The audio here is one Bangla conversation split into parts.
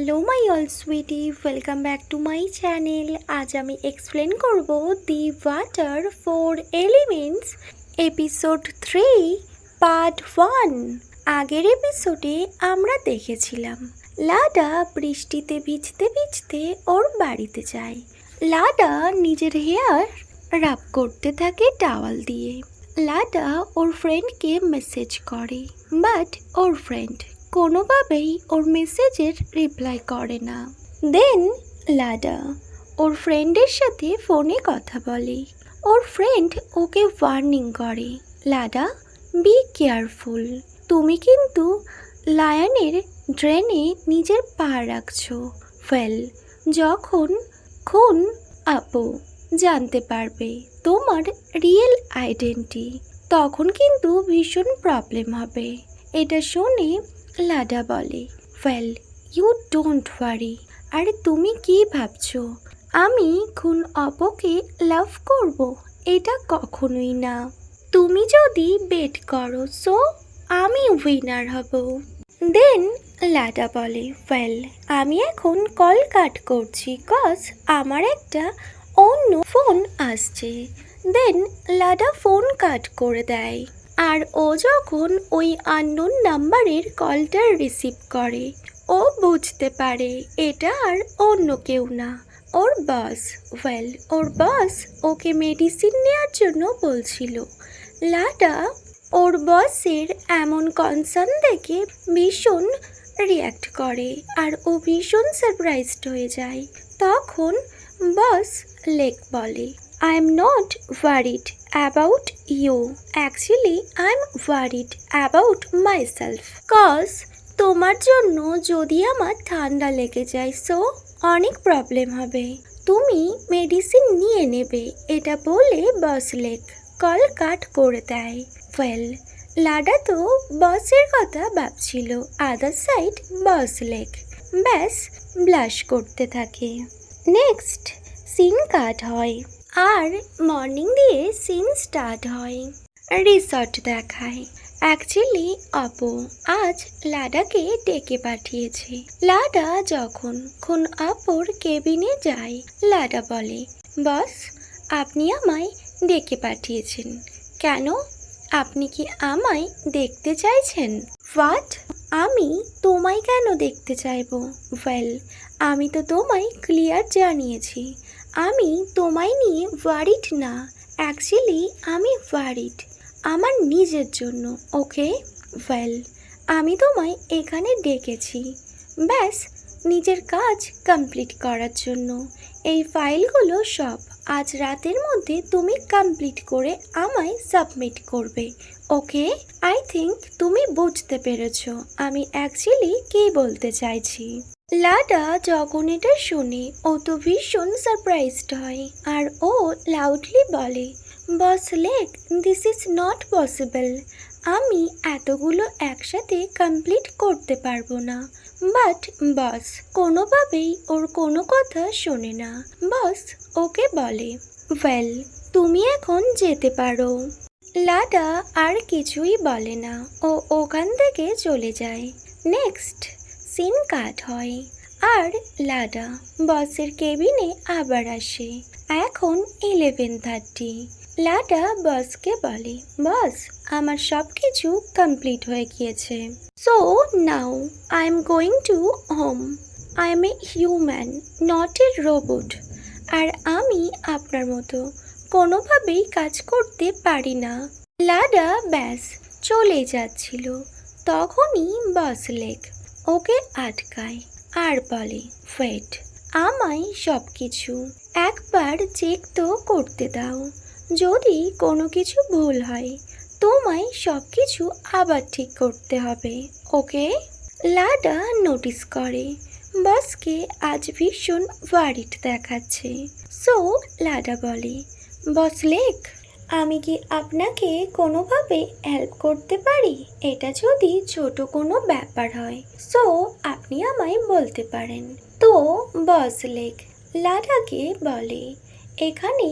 Hello my all sweetie, welcome back to my channel. আজ আমি এক্সপ্লেন করব the water 4 elements episode 3 part 1। আগের এপিসোডে আমরা দেখেছিলাম লাডা বৃষ্টিতে ভিজতে ভিজতে ওর বাড়িতে যায়। লাডা নিজের হেয়ার রাব করতে থাকে টাওয়াল দিয়ে। লাডা ওর ফ্রেন্ডকে মেসেজ করে, বাট ওর ফ্রেন্ড কোনোভাবেই ওর মেসেজের রিপ্লাই করে না। দেন লাডা ওর ফ্রেন্ডের সাথে ফোনে কথা বলে। ওর ফ্রেন্ড ওকে ওয়ার্নিং করে, লাডা বি কেয়ারফুল, তুমি কিন্তু লায়নের ড্রেনে নিজের পা রাখছো। ওয়েল, যখন খুন আপু জানতে পারবে তোমার রিয়েল আইডেন্টি, তখন কিন্তু ভীষণ প্রবলেম হবে। এটা শুনে লাডা বলে, ওয়েল ইউ ডোন্ট ওয়ারি। আরে তুমি কি ভাবছো আমি খুন অপকে লাভ করব? এটা কখনোই না। তুমি যদি বেট করো সো আমি উইনার হব। দেন লাডা বলে, ওয়েল আমি এখন কল কাট করছি কজ আমার একটা অন্য ফোন আসছে। দেন লাডা ফোন কাট করে দেয়। আর ও যখন ওই আননোন নাম্বারের কলটা রিসিভ করে, ও বুঝতে পারে এটা আর অন্য কেউ না, ওর বস। ওয়েল, ওর বস ওকে মেডিসিন নেওয়ার জন্য বলছিল। লাডা ওর বসের এমন কনসার্ন দেখে ভীষণ রিয়্যাক্ট করে আর ও ভীষণ সারপ্রাইজড হয়ে যায়। তখন বস লেক বলে, I am not worried about you, actually I am worried about myself, cause তোমার জন্য যদি আমার ঠান্ডা লেগে যায় সো অনেক প্রবলেম হবে, তুমি মেডিসিন নিয়ে নেবে। এটা বলে বস লেক কল কাট করে দেয়। ওয়েল, লাডা তো বসের কথা ভাবছিল, আদার সাইড বস লেক ব্যাস ব্লাশ করতে থাকে। নেক্সট সিন কাট হয় আর মর্নিং দিয়ে সিন স্টার্ট হয়। রিসর্ট দেখায়। অ্যাকচুয়ালি আপু আজ লাডাকে ডেকে পাঠিয়েছে। লাডা যখন খুন আপুর কেবিনে যায়, লাডা বলে, বস আপনি আমায় ডেকে পাঠিয়েছেন কেন? আপনি কি আমায় দেখতে চাইছেন? হোয়াট? আমি তোমায় কেন দেখতে চাইবো? ওয়েল, আমি তো তোমায় ক্লিয়ার জানিয়েছি আমি তোমায় নিয়ে ওয়ারিড না, অ্যাকচুয়ালি আমি ওয়ারিড আমার নিজের জন্য। ওকে, ওয়েল আমি তোমায় এখানে ডেকেছি ব্যাস নিজের কাজ কমপ্লিট করার জন্য। এই ফাইলগুলো সব আজ রাতের মধ্যে তুমি কমপ্লিট করে আমায় সাবমিট করবে। ওকে, আই থিঙ্ক তুমি বুঝতে পেরেছো আমি অ্যাকচুয়ালি কী বলতে চাইছি। লাডা যখন এটা শুনে ও তো ভীষণ সারপ্রাইজড হয় আর ও লাউডলি বলে, boss like this is not possible, আমি এতগুলো একসাথে কমপ্লিট করতে পারবো না। বাট বস কোনোভাবেই ওর কোনো কথা শোনে না। বস ওকে বলে, ওয়েল তুমি এখন যেতে পারো। লাডা আর কিছুই বলে না, ও ওখান থেকে চলে যায়। নেক্সট সিন কাট হয় আর লাডা বসের কেবিনে আবার আসে। এখন 11:30। লাডা বসকে বলে, বস আমার সব কিছু কমপ্লিট হয়ে গিয়েছে, so now I am going to home. I am a human not a robot, আর আমি আপনার মতো কোনোভাবেই কাজ করতে পারি না। লাডা ব্যাস চলে যাচ্ছিল, তখনই বস লেক ওকে আটকায় আর বলে, ওয়েট, আমায় সব কিছু একবার চেক তো করতে দাও, যদি কোনো কিছু ভুল হয় তোমায় সব কিছু আবার ঠিক করতে হবে। ওকে? লাডা নোটিস করে বসকে আজ ভীষণ ওয়ারিড দেখাচ্ছে, সো লাডা বলে, বস লেক আমি কি আপনাকে কোনোভাবে হেল্প করতে পারি? এটা যদি ছোট কোনো ব্যাপার হয় সো আপনি আমায় বলতে পারেন। তো বস লেক লাডাকে বলে, এখানে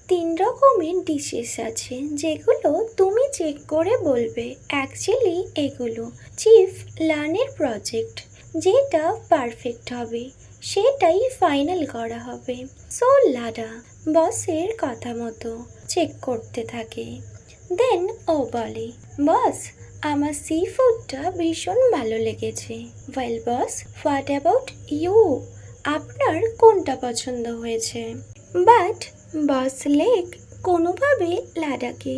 3 রকমের ডিশেস আছে যেগুলো তুমি চেক করে বলবে। অ্যাকচুয়ালি এগুলো চিফ লানের প্রজেক্ট, যেটা পারফেক্ট হবে সেটাই ফাইনাল করা হবে। সো লাডা বসের কথা মতো চেক করতে থাকে। দেন ও বলে, বস আমার সি ফুডটা ভীষণ ভালো লেগেছে। Well boss, what about you? আপনার কোনটা পছন্দ হয়েছে? বাট বস লেক কোনোভাবে লাডাকে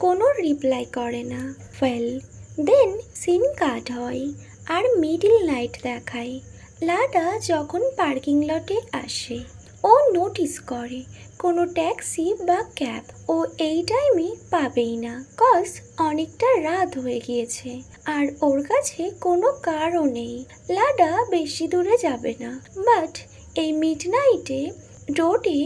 কোনো রিপ্লাই করে না। ওয়েল দেন সিন কাট হয় আর মিডল নাইট দেখায়। লাডা যখন পার্কিং লটে আসে ও নোটিস করে কোনো ট্যাক্সি বা ক্যাব ও এই টাইমে পাবেই না, কজ অনেকটা রাত হয়ে গিয়েছে আর ওর কাছে কোনো কারও নেই। লাডা বেশি দূরে যাবে না, বাট এই মিডনাইটে রোডে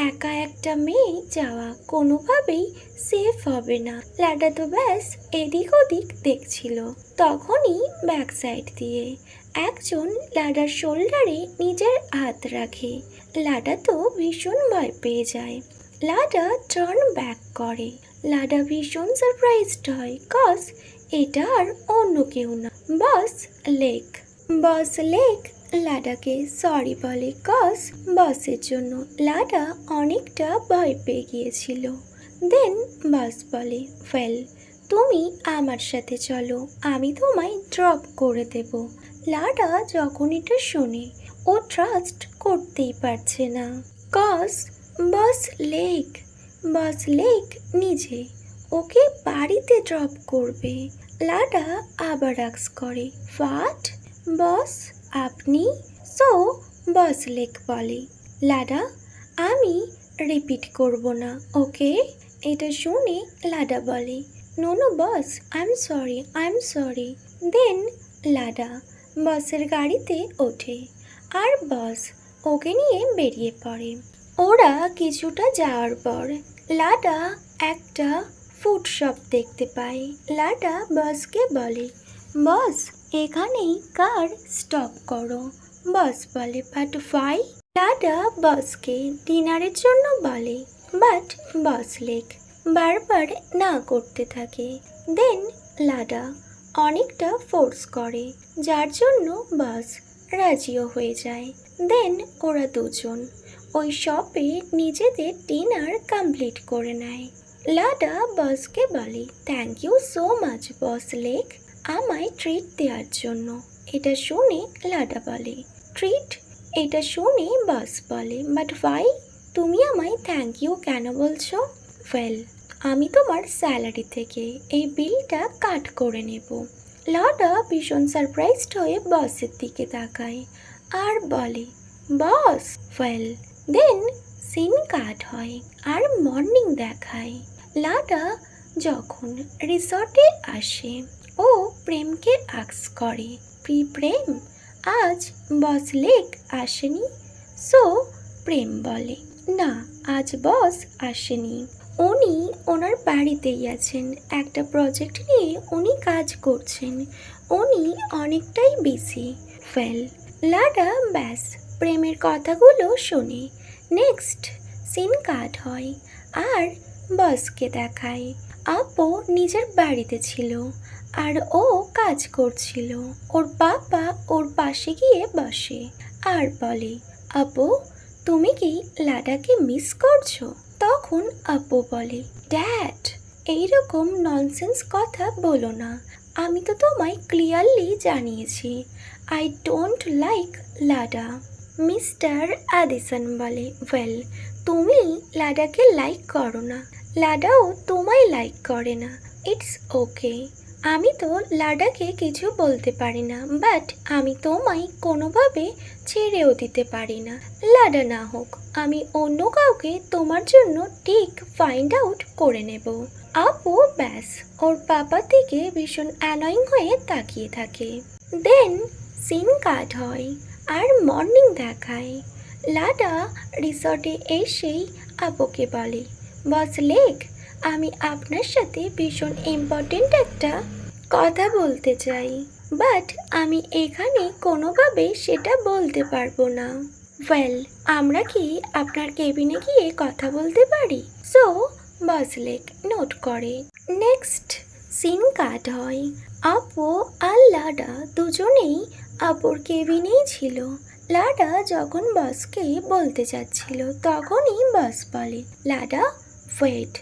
একা একটা মেয়ে যাওয়া কোনোভাবেই সেফ হবে না। লাডা তো ব্যাস এদিক ওদিক দেখছিল, তখনই ব্যাক সাইড দিয়ে একজন লাডার শোল্ডারে নিজের হাত রাখে। লাডা তো ভীষণ ভয় পেয়ে যায়। লাডা টার্ন ব্যাক করে। লাডা ভীষণ সারপ্রাইজড হয়, কজ এটা আর অন্য কেউ না, বস লেক। বস লেক লাডাকে সরি বলে, কজ বসের জন্য লাডা অনেকটা ভয় পেয়ে গিয়েছিল। দেন বস বলে, ওয়েল তুমি আমার সাথে চলো, আমি তোমায় ড্রপ করে দেব। লাডা যখন এটা শোনে ও ট্রাস্ট করতেই পারছে না, কজ বস লেক নিজে ওকে বাড়িতে ড্রপ করবে। লাডা আবার আস্ক করে, হোয়াট বস আপনি? সো বস লেক বলে, লাডা আমি রিপিট করব না, ওকে? এটা শুনে লাডা বলে, no boss, I am sorry. Then Lada বসের গাড়িতে ওঠে আর বস ওকে নিয়ে বেরিয়ে পড়ে। ওরা কিছুটা যাওয়ার পর লাডা একটা ফুড শপ দেখতে পায়। লাডা বসকে বলে, বস এখানেই কার স্টপ করো। বস বলে, বাট ফাই? লাডা বসকে ডিনারের জন্য বলে, বাট বস লেক বারবার না করতে থাকে। দেন লাডা অনেকটা ফোর্স করে, যার জন্য বস রাজিও হয়ে যায়। দেন ওরা দুজন ওই শপে নিজেদের ডিনার কমপ্লিট করে নেয়। লাডা বসকে বলে, thank you so much boss Lake আমায় ট্রিট দেওয়ার জন্য। এটা শুনে লাডা বলে, ট্রিট? এটা শুনে বস বলে, বাট ভাই তুমি আমায় থ্যাংক ইউ কেন বলছো? ওয়েল আমি তোমার স্যালারি থেকে এই বিলটা কাট করে নেব। লাডা ভীষণ সারপ্রাইজড হয়ে বসের দিকে তাকায় আর বলে, বস? ওয়েল দেন সিন কাট হয় আর মর্নিং দেখায়। লাডা যখন রিসর্টে আসে ও প্রেমকে আস্ক করে, প্রেম আজ বস লেক আসেনি? সো প্রেম বলে, না আজ বস আসেনি, উনি ওনার বাড়িতেই আছেন, একটা প্রজেক্ট নিয়ে উনি কাজ করছেন, উনি অনেকটাই বিজি। ওয়েল লাডা ব্যাস প্রেমের কথাগুলো শোনে। নেক্সট সিন কাট হয় আর বসকে দেখায় আপু নিজের বাড়িতে ছিল আর ও কাজ করছিল। ওর বাবা ওর পাশে গিয়ে বসে আর বলে, আপু তুমি কি লাডাকে মিস করছো? তখন আপু বলে, ড্যাড এইরকম ননসেন্স কথা বলো না, আমি তো তোমায় ক্লিয়ারলি জানিয়েছি I don't like Lada. Mister Addison বলে, ওয়েল তুমি লাডাকে লাইক করো না, লাডাও তোমায় লাইক করে না, ইটস ওকে। আমি তো লাডাকে কিছু বলতে পারি না, বাট আমি তোমায় কোনোভাবে ছেড়েও দিতে পারি না। লাডা না হোক, আমি অন্য কাউকে তোমার জন্য ঠিক ফাইন্ড আউট করে নেব। আপু ব্যাস ওর পাপা থেকে ভীষণ অ্যানয়িং হয়ে তাকিয়ে থাকে। দেন সিন কাট হয় আর মর্নিং দেখায়। লাডা রিসর্টে এসেই আপুকে বলে, বস লেক আমি আপনার সাথে ভীষণ ইম্পর্টেন্ট একটা কথা বলতে চাই, বাট আমি এখানে কোনোভাবে সেটা বলতে পারবো না। ওয়েল আমরা কি আপনার কেবিনে গিয়ে কথা বলতে পারি? সো বস লেক নোট করে। নেক্সট সিন কাট হয় আপু আর লাডা দুজনেই আপুর কেবিনেই ছিল। লাডা যখন বসকে বলতে যাচ্ছিল তখনই বস বলে, লাডা ওয়েট,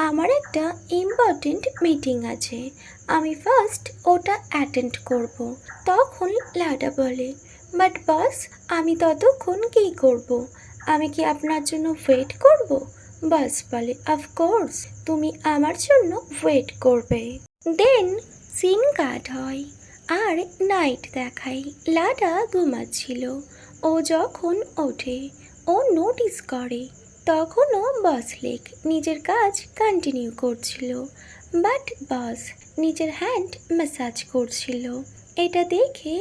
আমার একটা ইম্পর্টেন্ট মিটিং আছে, আমি ফার্স্ট ওটা অ্যাটেন্ড করব। তখন লাডা বলে, বাট বস, আমি ততক্ষণ কী করব? আমি কি আপনার জন্য ওয়েট করব? বস বলে, অফকোর্স তুমি আমার জন্য ওয়েট করবে। দেন সিন কাট হয় আর নাইট দেখায়। লাডা ঘুমাচ্ছিল। ও যখন ওঠে ও নোটিস করে তখনও বস লেক নিজের কাজ কন্টিনিউ করছিল, বাট বস নিজের হ্যান্ড ম্যাসাজ করছিল। এটা দেখে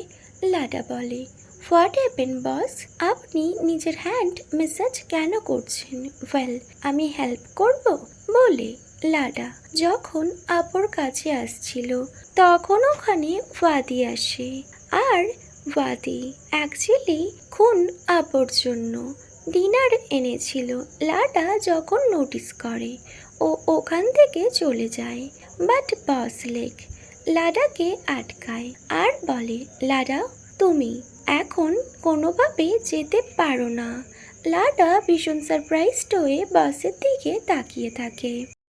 লাডা বলে, হোয়াট হ্যাপেন বস, আপনি নিজের হ্যান্ড ম্যাসাজ কেন করছেন? ওয়েল, আমি হেল্প করব বলে লাডা যখন আপুর কাছে আসছিল তখন ওখানে ওয়াদি আসে। আর ওয়াদি অ্যাকচুয়ালি খুন আপুর জন্য ডিনার এনেছিল। লাডা যখন নোটিস করে ও ওখান থেকে চলে যায়, বাট বস লেক লাডাকে আটকায় আর বলে, লাডা তুমি এখন কোনোভাবে যেতে পারো না। লাডা ভীষণ সারপ্রাইজড হয়ে বসের দিকে তাকিয়ে থাকে।